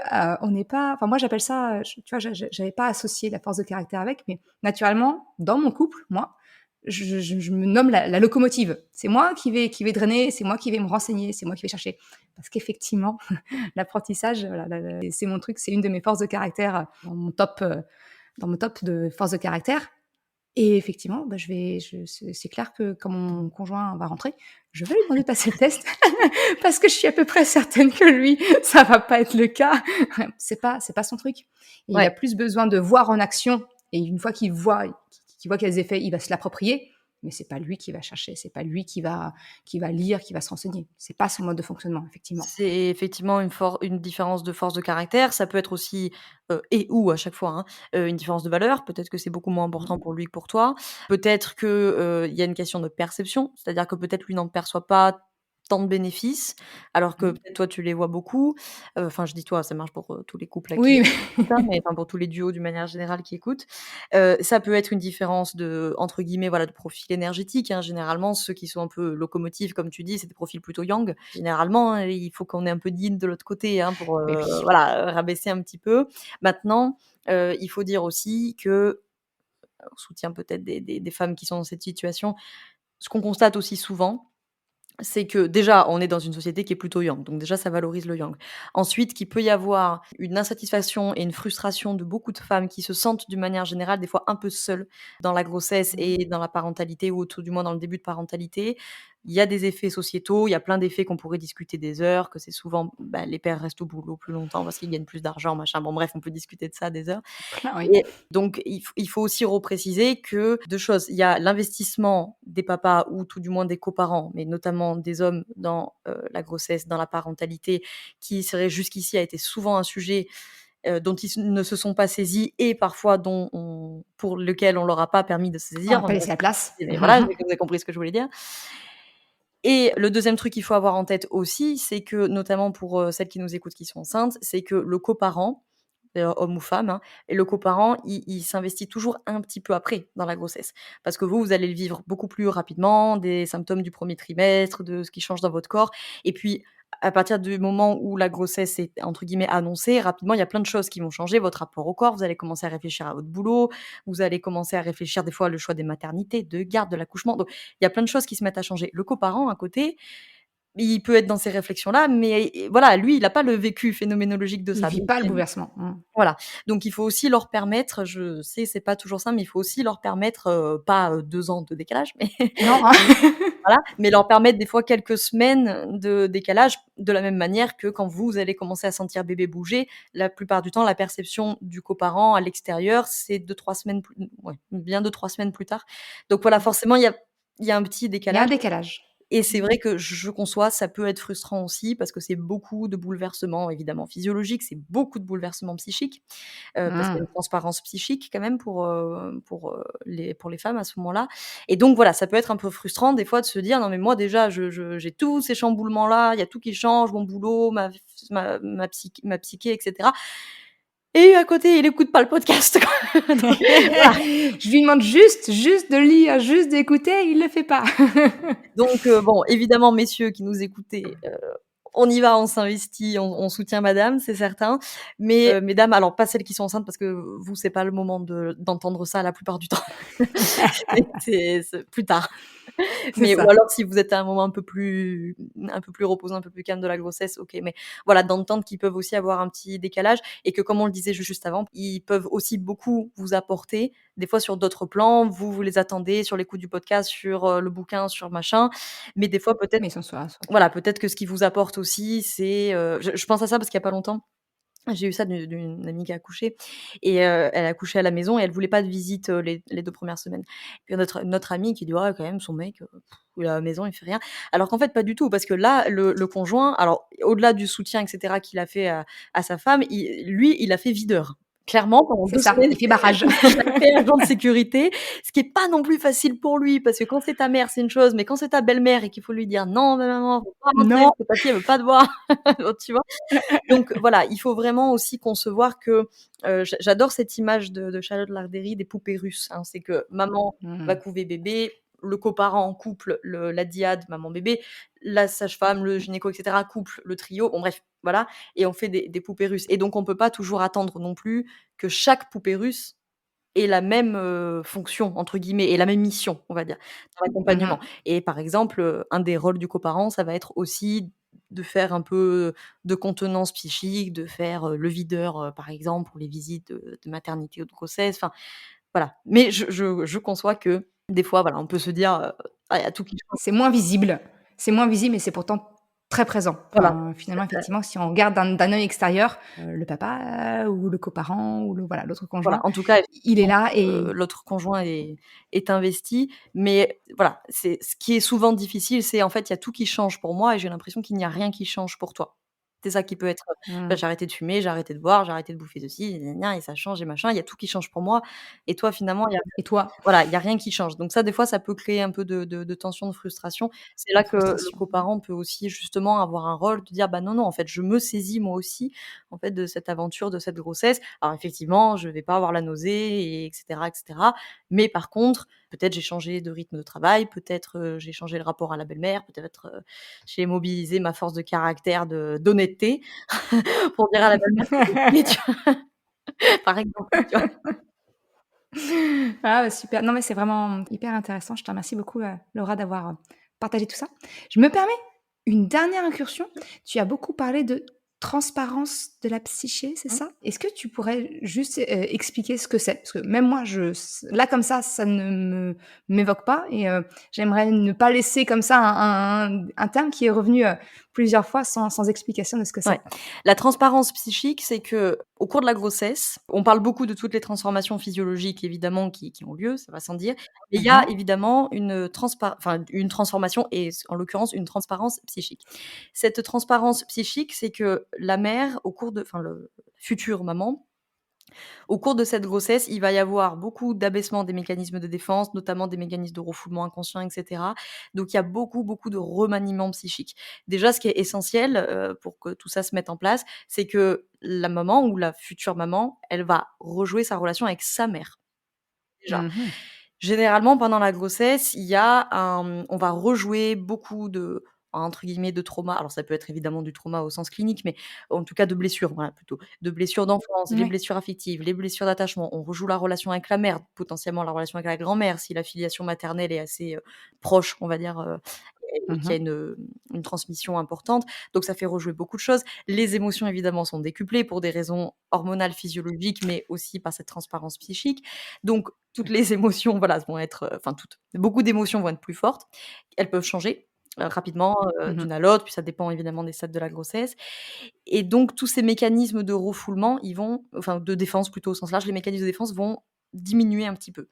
on n'est pas enfin moi j'appelle ça, tu vois, j'avais pas associé la force de caractère avec, mais naturellement, dans mon couple, moi, je me nomme la locomotive. C'est moi qui vais drainer, c'est moi qui vais me renseigner, c'est moi qui vais chercher. Parce qu'effectivement, l'apprentissage, voilà, c'est mon truc, c'est une de mes forces de caractère, dans mon top de forces de caractère et effectivement, bah, c'est clair que quand mon conjoint va rentrer, je vais lui demander de passer le test parce que je suis à peu près certaine que lui, ça va pas être le cas. C'est pas son truc et il a Ouais. plus besoin de voir en action et une fois qu'il voit qu'il y a des effets, il va se l'approprier mais c'est pas lui qui va chercher, c'est pas lui qui va lire, qui va se renseigner. C'est pas son mode de fonctionnement, effectivement. C'est effectivement une différence de force de caractère. Ça peut être aussi, et ou à chaque fois, hein, une différence de valeur. Peut-être que c'est beaucoup moins important pour lui que pour toi. Peut-être que, il y a une question de perception, c'est-à-dire que peut-être lui n'en perçoit pas tant de bénéfices, alors que Mmh. peut-être toi tu les vois beaucoup. Enfin je dis toi, ça marche pour, tous les couples là qui Oui, écoutent, hein, mais enfin pour tous les duos d'une manière générale qui écoutent. Ça peut être une différence de entre guillemets, voilà, de profil énergétique, hein. Généralement, ceux qui sont un peu locomotives, comme tu dis, c'est des profils plutôt yang. Généralement, hein, il faut qu'on ait un peu de yin de l'autre côté, hein, pour, mais oui. voilà, rabaisser un petit peu. Maintenant, il faut dire aussi que, on soutient peut-être des femmes qui sont dans cette situation. Ce qu'on constate aussi souvent, c'est que déjà, on est dans une société qui est plutôt yang, donc déjà ça valorise le yang. Ensuite, qu'il peut y avoir une insatisfaction et une frustration de beaucoup de femmes qui se sentent d'une manière générale des fois un peu seules dans la grossesse Mmh. et dans la parentalité ou tout du moins dans le début de parentalité. Il y a des effets sociétaux, il y a plein d'effets qu'on pourrait discuter des heures, que c'est souvent, bah, les pères restent au boulot plus longtemps parce qu'ils gagnent plus d'argent, machin. Bon bref, on peut discuter de ça des heures. Plein, oui. Et donc il faut aussi repréciser que 2 choses, il y a l'investissement des papas ou tout du moins des coparents, mais notamment des hommes dans, la grossesse, dans la parentalité, qui serait jusqu'ici a été souvent un sujet, dont ils ne se sont pas saisis et parfois pour lequel on leur a pas permis de se On saisir. n'a pas laissé la place. Mais voilà, vous avez compris ce que je voulais dire. Et le deuxième truc qu'il faut avoir en tête aussi, c'est que notamment pour, celles qui nous écoutent qui sont enceintes, c'est que le coparent, homme ou femme, hein, et le coparent, il s'investit toujours un petit peu après dans la grossesse. Parce que vous allez le vivre beaucoup plus rapidement, des symptômes du premier trimestre, de ce qui change dans votre corps et puis à partir du moment où la grossesse est entre guillemets «annoncée», rapidement, il y a plein de choses qui vont changer, votre rapport au corps, vous allez commencer à réfléchir à votre boulot, vous allez commencer à réfléchir des fois le choix des maternités, de garde, de l'accouchement, donc il y a plein de choses qui se mettent à changer. Le coparent à côté, il peut être dans ces réflexions-là, mais voilà, lui, il a pas le vécu phénoménologique de Il ça, vit donc pas le bouleversement. Mmh. voilà, donc il faut aussi leur permettre, je sais, c'est pas toujours ça, mais il faut aussi leur permettre, pas, 2 ans de décalage, mais Non, hein? voilà, mais leur permettre des fois quelques semaines de décalage, de la même manière que quand vous allez commencer à sentir bébé bouger, la plupart du temps, la perception du coparent à l'extérieur, c'est 2-3 semaines plus ouais, bien 2-3 semaines plus tard. Donc voilà, forcément, il y a un petit Il y a un décalage. décalage. Et c'est vrai que je conçois, ça peut être frustrant aussi parce que c'est beaucoup de bouleversements évidemment physiologiques, c'est beaucoup de bouleversements psychiques, parce qu'il y a Mmh. une transparence psychique quand même pour les femmes à ce moment-là et donc voilà, ça peut être un peu frustrant des fois de se dire: «Non mais moi déjà j'ai tous ces chamboulements-là, il y a tout qui change, mon boulot, ma psyché et cetera et à côté il écoute pas le podcast quoi». Donc voilà. Je lui demande juste de lire, juste d'écouter, il le fait pas. Donc bon, évidemment, messieurs qui nous écoutez, on y va, on s'investit, on soutient madame, c'est certain. Mais mesdames, alors pas celles qui sont enceintes parce que vous, c'est pas le moment d'entendre ça la plupart du temps. C'est plus tard. C'est Mais ou ça. alors si vous êtes à un moment un peu plus reposant, un peu plus calme de la grossesse, OK. Mais voilà, d'entendre qu'ils peuvent aussi avoir un petit décalage et que comme on le disait juste avant, ils peuvent aussi beaucoup vous apporter, des fois sur d'autres plans. Vous les attendez sur l'écoute du podcast, sur, le bouquin, sur machin. Mais des fois peut-être Mais ils sont sur voilà, peut-être que ce qui vous apporte aussi, c'est, je pense à ça parce qu'il y a pas longtemps, j'ai eu ça d'une amie qui a accouché et elle a accouché à la maison et elle voulait pas de visite, les 2 premières semaines. Puis notre amie qui dit: «Ouais, quand même son mec, il est à la maison, il fait rien». Alors qu'en fait pas du tout, parce que là, le conjoint, alors au-delà du soutien et cetera qu'il a fait à sa femme, il a fait videur. Clairement pendant c'est 2 ça, semaines, il fait barrage. il a fait agent de sécurité, ce qui est pas non plus facile pour lui, parce que quand c'est ta mère, c'est une chose, mais quand c'est ta belle-mère et qu'il faut lui dire: «Non, ma maman, faut pas rentrer Non. parce que ta fille elle veut pas te voir», tu vois? Donc voilà, il faut vraiment aussi concevoir que, j'adore cette image de Charlotte Lardery des poupées russes, hein. C'est que maman va Mmh. couver bébé, le coparent en couple, la dyade maman-bébé, la sage-femme, le gynéco et cetera couple le trio, bon bref, voilà et on fait des poupées russes et donc on peut pas toujours attendre non plus que chaque poupée russe ait la même, «fonction» entre guillemets et la même mission, on va dire, dans Mmh l'accompagnement mh. et par exemple, un des rôles du coparent, ça va être aussi de faire un peu de contenance psychique, de faire, le videur, par exemple, pour les visites de maternité ou de grossesse, enfin, voilà. Mais je conçois que des fois, voilà, on peut se dire, «Ah, il y a tout qui change». C'est moins visible et c'est pourtant très présent. Voilà. Enfin, finalement, effectivement, si on regarde d'un œil extérieur, le papa ou le coparent ou voilà, l'autre Voilà, conjoint, en tout cas, il est effectivement, là et l'autre conjoint est investi, mais voilà, c'est ce qui est souvent difficile, c'est en fait, il y a tout qui change pour moi et j'ai l'impression qu'il n'y a rien qui change pour toi. C'est ça qui peut être, bah, mmh j'ai arrêté de fumer, j'ai arrêté de boire, j'ai arrêté de bouffer ceci, gna gna gna et ça change et machin, il y a tout qui change pour moi et toi, finalement, il y a et toi? voilà, il y a rien qui change. Donc ça, des fois, ça peut créer un peu de tension, de frustration. C'est De là que le frustration. coparent peut aussi justement avoir un rôle de dire: «Bah, non, non, en fait, je me saisis moi aussi, en fait, de cette aventure, de cette grossesse. Alors effectivement, je vais pas avoir la nausée et cetera et cetera. Mais par contre, peut-être j'ai changé de rythme de travail, peut-être, j'ai changé le rapport à la belle-mère, peut-être, j'ai mobilisé ma force de caractère d'honnêteté pour dire à la belle-mère que j'ai fumé», tu vois? Par exemple, tu vois? Ah, bah, super. Non, mais c'est vraiment hyper intéressant. Je te remercie beaucoup, Laura, d'avoir, partagé tout ça. Je me permets une dernière incursion. Tu as beaucoup parlé de transparence de la psyché, c'est Mmh. ça? Est-ce que tu pourrais juste, expliquer ce que c'est? Parce que même moi, là, comme ça ne m'évoque pas et j'aimerais ne pas laisser comme ça un terme qui est revenu, plusieurs fois sans explication de ce que Ouais. c'est. La transparence psychique, c'est qu'au cours de la grossesse, on parle beaucoup de toutes les transformations physiologiques évidemment qui ont lieu, ça va sans dire. Mais il y a Mmh. évidemment une transformation et en l'occurrence une transparence psychique. Cette transparence psychique, c'est que la mère au cours de le future maman au cours de cette grossesse, il va y avoir beaucoup d'abaissement des mécanismes de défense, notamment des mécanismes de refoulement inconscient, et cetera. Donc il y a beaucoup, beaucoup de remaniements psychiques. Déjà, ce qui est essentiel, pour que tout ça se mette en place, c'est que la maman ou la future maman, elle va rejouer sa relation avec sa mère, déjà. Mmh. Généralement, pendant la grossesse, on va rejouer beaucoup de entre guillemets «de trauma». Alors ça peut être évidemment du trauma au sens clinique, mais en tout cas de blessures, voilà plutôt. De blessures d'enfance, les Ouais. blessures affectives, les blessures d'attachement. On rejoue la relation avec la mère, potentiellement la relation avec la grand-mère si la filiation maternelle est assez, proche, on va dire, et qu'il y a Mmh. une transmission importante. Donc ça fait rejouer beaucoup de choses. Les émotions évidemment sont décuplées pour des raisons hormonales, physiologiques, mais aussi par cette transparence psychique. Donc toutes les émotions, voilà, vont être, enfin toutes, beaucoup d'émotions vont être plus fortes. Elles peuvent changer, rapidement, Mmh. d'une à l'autre, puis ça dépend évidemment des stades de la grossesse et donc tous ces mécanismes de refoulement, ils vont enfin de défense plutôt au sens large, les mécanismes de défense vont diminuer un petit peu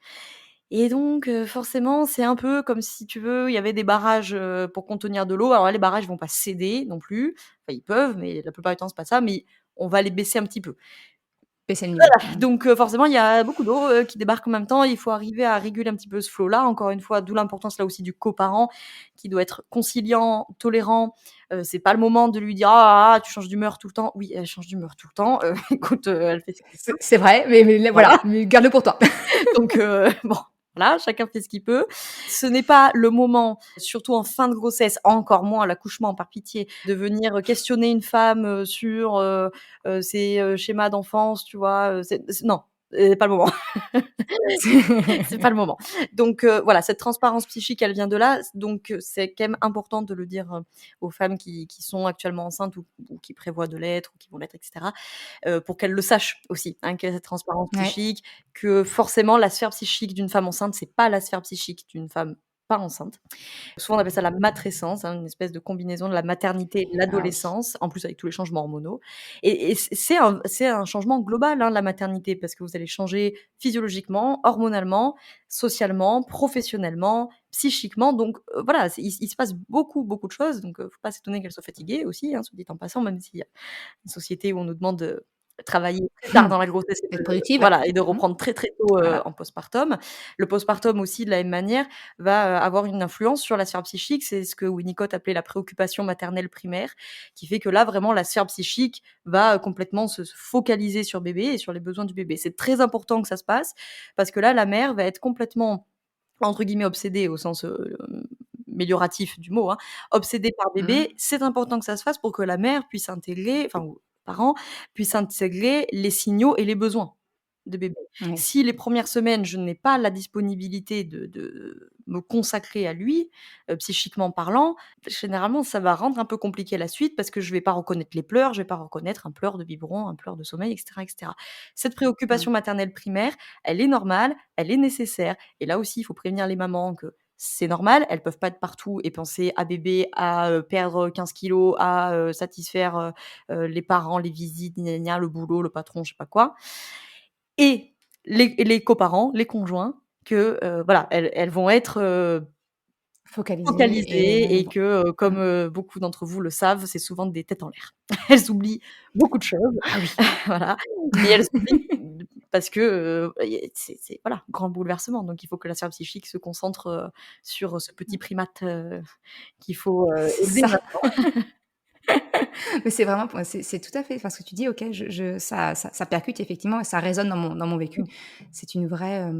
et donc forcément, c'est un peu comme si tu veux, il y avait des barrages, pour contenir de l'eau. Alors là, les barrages vont pas céder non plus, enfin ils peuvent, mais la plupart du temps, c'est pas ça, mais on va les baisser un petit peu. Baisser le niveau. Mmh. Donc forcément, il y a beaucoup d'eau, qui débarque en même temps. Il faut arriver à réguler un petit peu ce flot-là. Encore une fois, d'où l'importance là aussi du coparent qui doit être conciliant, tolérant. C'est pas le moment de lui dire: «Ah, ah, ah, tu changes d'humeur tout le temps». Oui, elle change d'humeur tout le temps, écoute, elle fait ce qu'elle peut. C'est vrai, mais là, Voilà. voilà, mais garde-le pour toi. Donc bon, voilà, chacun fait ce qu'il peut. Ce n'est pas le moment, surtout en fin de grossesse, encore moins à l'accouchement, par pitié, de venir questionner une femme, sur, ses, schémas d'enfance, tu vois? C'est non, pas le moment. C'est pas le moment. Donc voilà, cette transparence psychique, elle vient de là. Donc c'est quand même important de le dire, aux femmes qui sont actuellement enceintes ou qui prévoient de l'être ou qui vont l'être et cetera, pour qu'elles le sachent aussi, hein, qu'il y a cette transparence Ouais. psychique, que forcément la sphère psychique d'une femme enceinte, c'est pas la sphère psychique d'une femme pas enceinte. Souvent, on appelle ça la matrescence, hein, une espèce de combinaison de la maternité et de Ah oui. l'adolescence, en plus avec tous les changements hormonaux et c'est un changement global, hein, la maternité, parce que vous allez changer physiologiquement, hormonalement, socialement, professionnellement, psychiquement donc voilà, il se passe beaucoup, beaucoup de choses donc faut pas s'étonner qu'elle soit fatiguée aussi, hein, soit dit en passant, même s'il y a une société où on nous demande de travailler très tard dans la grossesse et Être de productive. voilà et de Mmh. reprendre très, très tôt, Voilà. en postpartum. Le postpartum aussi, de la même manière, va, avoir une influence sur la sphère psychique. C'est ce que Winnicott appelait la préoccupation maternelle primaire, qui fait que là, vraiment, la sphère psychique va, complètement se focaliser sur bébé et sur les besoins du bébé. C'est très important que ça se passe parce que là, la mère va être complètement, entre guillemets, «obsédée» au sens, mélioratif du mot, hein, obsédée par Mmh. bébé. C'est important que ça se fasse pour que la mère puisse intégrer, enfin ou parents, puissent intégrer les signaux et les besoins de bébé. Oui. Si les premières semaines, je n'ai pas la disponibilité de me consacrer à lui, psychiquement parlant, généralement, ça va rendre un peu compliqué la suite parce que je vais pas reconnaître les pleurs, je vais pas reconnaître un pleur de biberon, un pleur de sommeil et cetera et cetera. Cette Mmh. préoccupation maternelle primaire, elle est normale, elle est nécessaire et là aussi, il faut prévenir les mamans que c'est normal, elles peuvent pas être partout et penser à bébé, à perdre 15 kilos, à satisfaire les parents, les visites, gna gna gna, le boulot, le patron, je sais pas quoi. Et les coparents, les conjoints, que voilà, elles vont être Focalisée focalisées et et que comme mmh. beaucoup d'entre vous le savent, c'est souvent des têtes en l'air. Elles oublient beaucoup de choses, Ah oui. voilà, mais elles oublient parce que y c'est voilà, grand bouleversement, donc il faut que la sphère psychique se concentre sur ce petit primate qu'il faut C'est élever ça. maintenant. Mais c'est vraiment c'est tout à fait enfin, ce que tu dis, OK, je ça percute effectivement et ça résonne dans mon vécu. Mmh. C'est une vraie,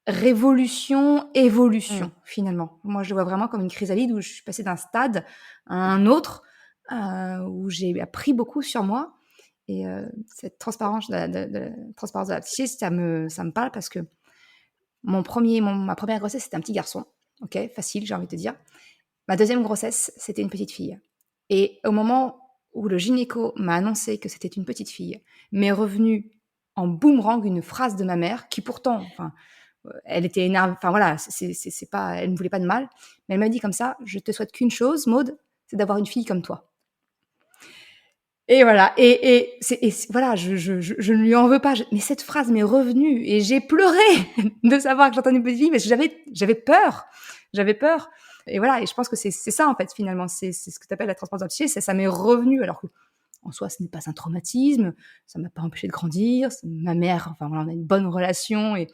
révolution, Mmh. évolution, finalement. Moi, je le vois vraiment comme une chrysalide où je suis passée d'un stade à un autre, où j'ai appris beaucoup sur moi et cette transparence de transparence de la psyché, ça me parle parce que ma première grossesse, c'était un petit garçon, OK, facile, j'ai envie de te dire. Ma deuxième grossesse, c'était une petite fille et au moment où le gynéco m'a annoncé que c'était une petite fille, m'est revenue en boomerang une phrase de ma mère qui pourtant, enfin, elle était énervée, enfin voilà, c'est pas, elle ne voulait pas de mal, mais elle m'a dit comme ça: «Je te souhaite qu'une chose, Maud, c'est d'avoir une fille comme toi». Et voilà, voilà, je ne lui en veux pas, mais cette phrase m'est revenue et j'ai pleuré de savoir que j'entendais une petite fille parce que j'avais peur. J'avais peur et voilà et je pense que c'est ça, en fait, finalement, c'est ce que tu appelles la transparence psyché, ça m'est revenu alors qu'en soi, ce n'est pas un traumatisme, ça m'a pas empêché de grandir, c'est ma mère, enfin voilà, on a une bonne relation et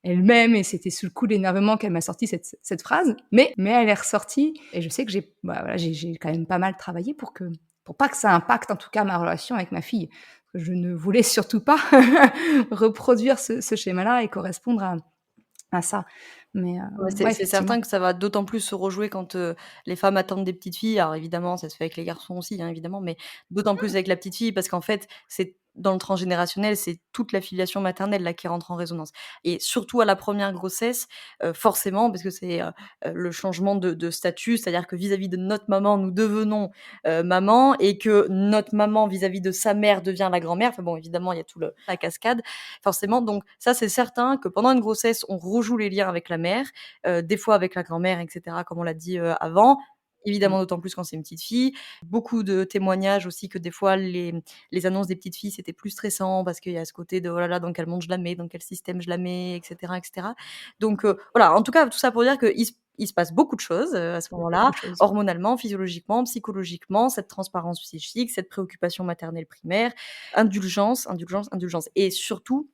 elle m'aime et c'était sous le coup de l'énervement qu'elle m'a sorti cette phrase, mais elle est ressortie et je sais que bah, voilà, j'ai quand même pas mal travaillé pour pas que ça impacte en tout cas ma relation avec ma fille. Je ne voulais surtout pas reproduire ce schéma-là et correspondre à ça. Mais Ouais, ouais, c'est certain effectivement. que ça va d'autant plus se rejouer quand les femmes attendent des petites filles. Alors évidemment, ça se fait avec les garçons aussi, hein, évidemment, mais d'autant plus avec la petite fille parce qu'en fait, c'est dans le transgénérationnel, c'est toute la filiation maternelle là qui rentre en résonance. Et surtout à la première grossesse, forcément, parce que c'est le changement de statut, c'est-à-dire que vis-à-vis de notre maman, nous devenons maman et que notre maman vis-à-vis de sa mère devient la grand-mère. Enfin bon, évidemment, il y a tout la cascade, forcément. Donc ça, c'est certain que pendant une grossesse, on rejoue les liens avec la mère, des fois avec la grand-mère, et cetera, comme on l'a dit avant. Mmh. Évidemment, d'autant plus quand c'est une petite fille. Beaucoup de témoignages aussi que des fois les annonces des petites filles, c'était plus stressant parce qu'il y a ce côté de: «Oh là là, dans quel monde je la mets? Dans quel système je la mets?» et cetera, et cetera. Donc voilà, en tout cas, tout ça pour dire qu'il se passe beaucoup de choses, à ce Beaucoup moment-là, de choses. hormonalement, physiologiquement, psychologiquement, cette transparence psychique, cette préoccupation maternelle primaire, indulgence, indulgence, indulgence et surtout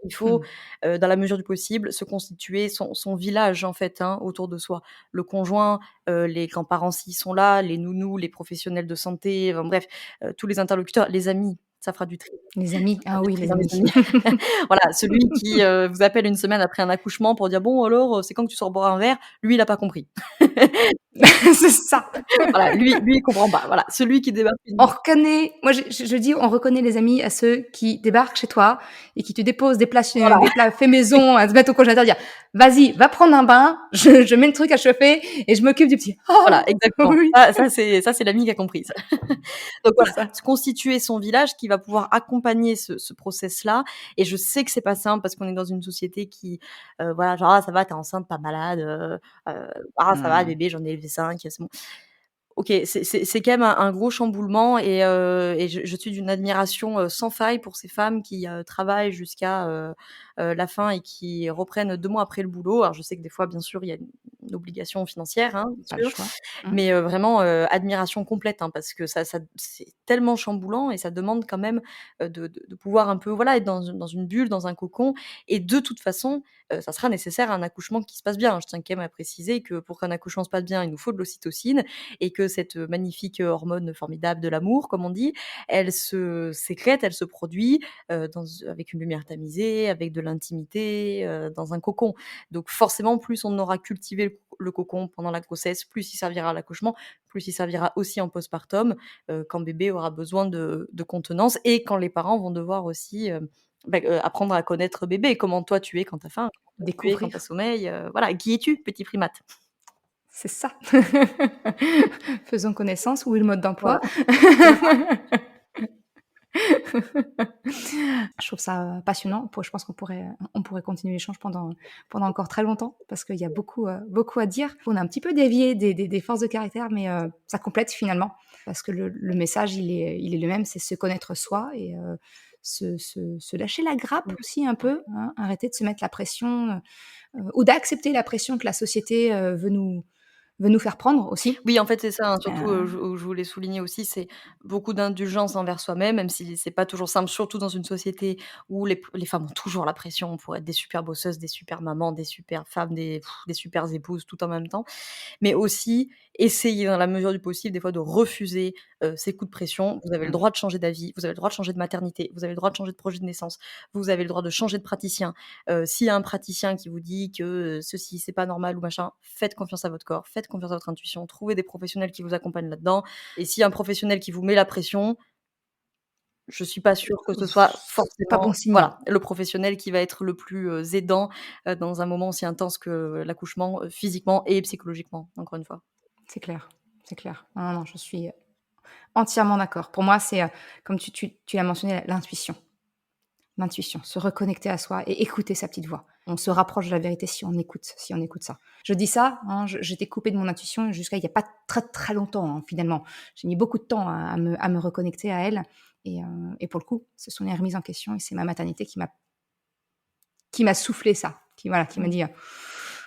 il faut, Mmh. dans la mesure du possible, se constituer son village, en fait, hein, autour de soi. Le conjoint, les grands-parents s'ils sont là, les nounous, les professionnels de santé, enfin bref, tous les interlocuteurs, les amis, ça fera du tri. Les amis, Ça fera ah du oui, tri les dans les amis. amis. Voilà, celui qui, vous appelle une semaine après un accouchement pour dire: «Bon alors, c'est quand que tu sors boire un verre?» Lui, il a pas compris. C'est ça. Voilà, lui, il comprend pas. Voilà, celui qui débarque On reconnaît moi je dis on reconnaît les amis à ceux qui débarquent chez toi et qui te déposent voilà. des plats faits maison à se mettre au congélateur, dire: «Vas-y, va prendre un bain, je mets le truc à chauffer et je m'occupe du petit». Voilà, Oh! exactement. Oui, Ça c'est l'ami qui a compris ça. Donc c'est voilà, ça. se constituer son village qui va pouvoir accompagner ce process-là et je sais que c'est pas simple parce qu'on est dans une société qui, voilà, genre: «Ah ça va, tu es enceinte, pas malade, ah ça va Mmh. bébé, j'en ai élevé 5, c'est bon». OK, c'est quand même un gros chamboulement et je suis d'une admiration, sans faille pour ces femmes qui, travaillent jusqu'à, la fin et qui reprennent 2 mois après le boulot. Alors je sais que des fois, bien sûr, il y a une obligation financière, hein, bien Pas le sûr, choix. Mmh. mais vraiment, admiration complète, hein, parce que ça c'est tellement chamboulant et ça demande quand même, de pouvoir un peu, voilà, être dans une bulle, dans un cocon et de toute façon, ça sera nécessaire un accouchement qui se passe bien. Je tiens quand même à préciser que pour qu'un accouchement se passe bien, il nous faut de l'ocytocine et que cette magnifique hormone formidable de l'amour, comme on dit, elle se sécrète, elle se produit avec une lumière tamisée, avec de l'intimité, dans un cocon. Donc forcément, plus on aura cultivé le cocon pendant la grossesse, plus il servira à l'accouchement, plus il servira aussi en postpartum, quand bébé aura besoin de contenance et quand les parents vont devoir aussi apprendre à connaître bébé. Comment toi tu es quand tu as faim, comment toi tu es quand tu as Découvrir, sommeil, voilà. Qui es-tu, petit primate? c'est ça. Faisons connaissance, où est le mode Voilà, d'emploi? c'est ça. Je trouve ça passionnant. Je pense on pourrait continuer l'échange pendant encore très longtemps parce qu'il y a beaucoup à dire. On a un petit peu dévié des forces de caractère, mais ça complète finalement parce que le message, il est le même, c'est se connaître soi et se lâcher la grappe aussi un peu, hein, arrêter de se mettre la pression ou d'accepter la pression que la société veut nous faire prendre aussi. Oui, en fait, c'est ça, hein, surtout, Euh, je voulais souligner aussi, c'est beaucoup d'indulgence envers soi-même, même si c'est pas toujours simple, surtout dans une société où les femmes ont toujours la pression pour être des super bosseuses, des super mamans, des super femmes, des super épouses, tout en même temps. Mais aussi essayer dans la mesure du possible des fois de refuser, ces coups de pression. Vous avez le droit de changer d'avis, vous avez le droit de changer de maternité, vous avez le droit de changer de projet de naissance, vous avez le droit de changer de praticien. S'il y a un praticien qui vous dit que, ceci c'est pas normal ou machin, faites confiance à votre corps, faites confiance à votre intuition, trouvez des professionnels qui vous accompagnent là-dedans et s'il y a un professionnel qui vous met la pression, je suis pas sûre que ce soit c'est pas bon forcément, signe. voilà, le professionnel qui va être le plus, aidant, dans un moment aussi intense que l'accouchement, physiquement et psychologiquement, encore une fois. C'est clair, c'est clair. Non, non, je suis entièrement d'accord. Pour moi, c'est, comme tu l'as mentionné, l'intuition. L'intuition, se reconnecter à soi et écouter sa petite voix. On se rapproche de la vérité si on écoute ça. Je dis ça, hein, j'étais coupée de mon intuition jusqu'à il y a pas très, très longtemps, hein, finalement. J'ai mis beaucoup de temps à me reconnecter à elle et pour le coup, ce sont les remises en question et c'est ma maternité qui m'a soufflé ça, qui m'a Mmh. dit: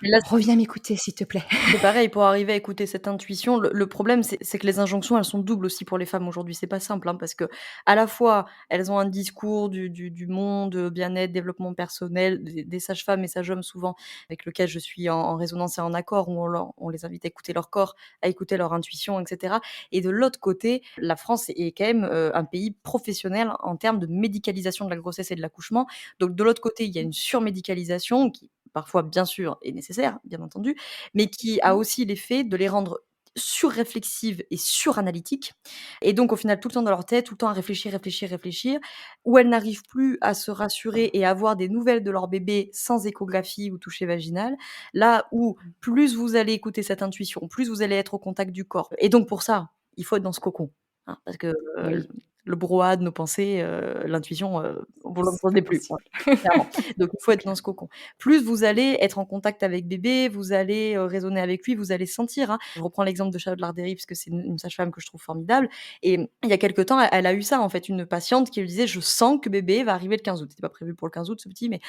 Et là, «Reviens m'écouter s'il te plaît». c'est pareil, pour arriver à écouter cette intuition, le problème, c'est que les injonctions, elles sont doubles aussi pour les femmes aujourd'hui. C'est pas simple, hein, parce qu'à la fois, elles ont un discours du monde, bien-être, développement personnel, des sages-femmes et sages-hommes souvent, avec lequel je suis en résonance et en accord, où on les invite à écouter leur corps, à écouter leur intuition et cetera. Et de l'autre côté, la France est quand même, un pays professionnel en termes de médicalisation de la grossesse et de l'accouchement. Donc de l'autre côté, il y a une surmédicalisation qui, parfois, bien sûr, est nécessaire, bien entendu, mais qui a aussi l'effet de les rendre surréflexives et suranalytiques et donc au final tout le temps dans leur tête, tout le temps à réfléchir, réfléchir, réfléchir, où elles n'arrivent plus à se rassurer et à avoir des nouvelles de leur bébé sans échographie ou toucher vaginal. Là où plus vous allez écouter cette intuition, plus vous allez être au contact du corps et donc pour ça, il faut être dans ce cocon, hein, parce que, Oui, le brouhaha de nos pensées, l'intuition, vous c'est pas l'entendez plus, possible. ouais, clairement. Donc il faut être dans ce cocon. Plus vous allez être en contact avec bébé, vous allez, raisonner avec lui, vous allez sentir, hein. Je reprends l'exemple de Charlotte Larderi parce que c'est une sage-femme que je trouve formidable et il y a quelque temps, elle a eu ça en fait, une patiente qui lui disait: «Je sens que bébé va arriver le 15 août». C'était pas prévu pour le 15 août ce petit, mais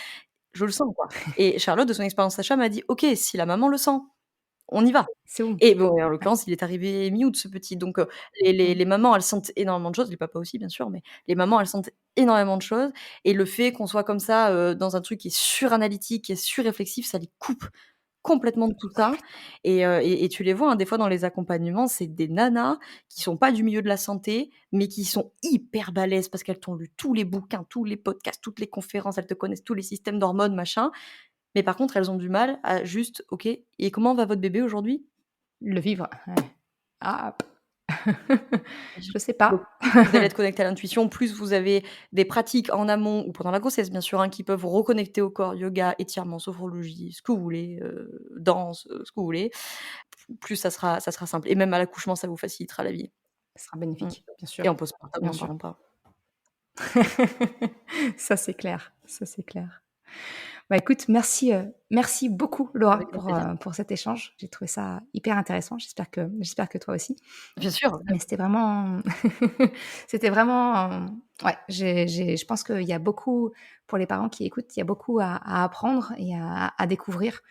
je le sens quoi et Charlotte de son expérience sage-femme a dit: «OK, si la maman le sent, on y va». C'est bon. Et bon, et en Ouais. l'occurrence, il est arrivé mi-août ce petit, donc les mamans, elles sentent énormément de choses, les papas aussi bien sûr, mais les mamans, elles sentent énormément de choses et le fait qu'on soit comme ça, dans un truc qui est suranalytique, qui est surréflexif, ça les coupe complètement de tout ça et tu les vois, hein, des fois dans les accompagnements, c'est des nanas qui sont pas du milieu de la santé, mais qui sont hyper balèzes parce qu'elles t'ont lu tous les bouquins, tous les podcasts, toutes les conférences, elles te connaissent tous les systèmes d'hormones, machin, mais par contre, elles ont du mal à juste: «OK, et comment va votre bébé aujourd'hui?» Le vivre, ouais. Ah, je sais Donc pas. plus vous allez être connecté à l'intuition, plus vous avez des pratiques en amont ou pendant la grossesse bien sûr, hein, qui peuvent vous reconnecter au corps, yoga, étirement, sophrologie, ce que vous voulez, danse, ce que vous voulez, plus ça sera simple et même à l'accouchement, ça vous facilitera la vie. Ce sera Mmh bénéfique, bien et sûr, en postpartum, bien n'en sûr. parlons pas. Ça, c'est clair, ça, c'est clair. Bah, écoute, merci beaucoup Laura Avec grand plaisir. pour cet échange. J'ai trouvé ça hyper intéressant. J'espère que toi aussi. Bien sûr, Mais c'était vraiment c'était vraiment, ouais, je pense qu'il y a beaucoup pour les parents qui écoutent, il y a beaucoup à apprendre et à découvrir,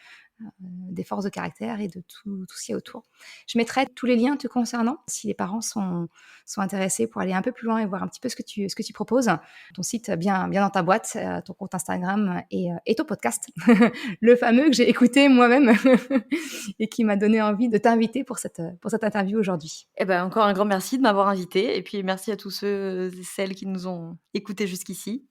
des forces de caractère et de tout ce qu'il y a autour. Je mettrai tous les liens te concernant, si les parents sont intéressés pour aller un peu plus loin et voir un petit peu ce que tu proposes. Ton site bien dans ta boîte, ton compte Instagram et ton podcast, le fameux que j'ai écouté moi-même et qui m'a donné envie de t'inviter pour cette interview aujourd'hui. et ben, encore un grand merci de m'avoir invitée et puis merci à tous ceux et celles qui nous ont écoutés jusqu'ici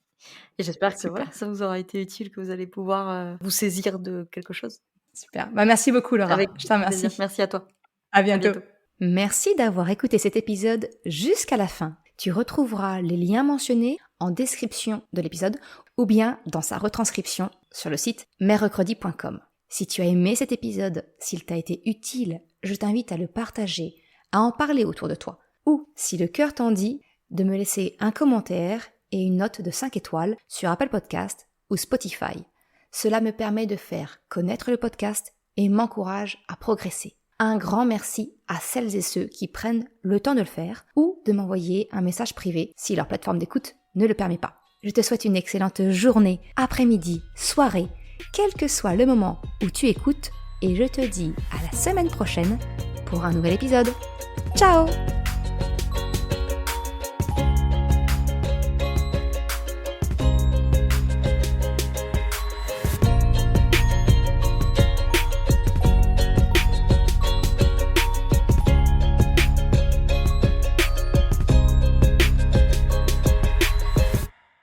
et j'espère que voilà, Super, ça vous aura été utile, que vous allez pouvoir, vous saisir de quelque chose. super. Bah, merci beaucoup Avec Laura, je te grand plaisir. remercie. Merci à toi. À À bientôt. bientôt. Merci d'avoir écouté cet épisode jusqu'à la fin. Tu retrouveras les liens mentionnés en description de l'épisode ou bien dans sa retranscription sur le site merrecredi.com. Si tu as aimé cet épisode, s'il t'a été utile, je t'invite à le partager, à en parler autour de toi. Ou, si le cœur t'en dit, de me laisser un commentaire et une note de 5 étoiles sur Apple Podcast ou Spotify. Cela me permet de faire connaître le podcast et m'encourage à progresser. Un grand merci à celles et ceux qui prennent le temps de le faire ou de m'envoyer un message privé si leur plateforme d'écoute ne le permet pas. Je te souhaite une excellente journée, après-midi, soirée, quel que soit le moment où tu écoutes et je te dis à la semaine prochaine pour un nouvel épisode. Ciao!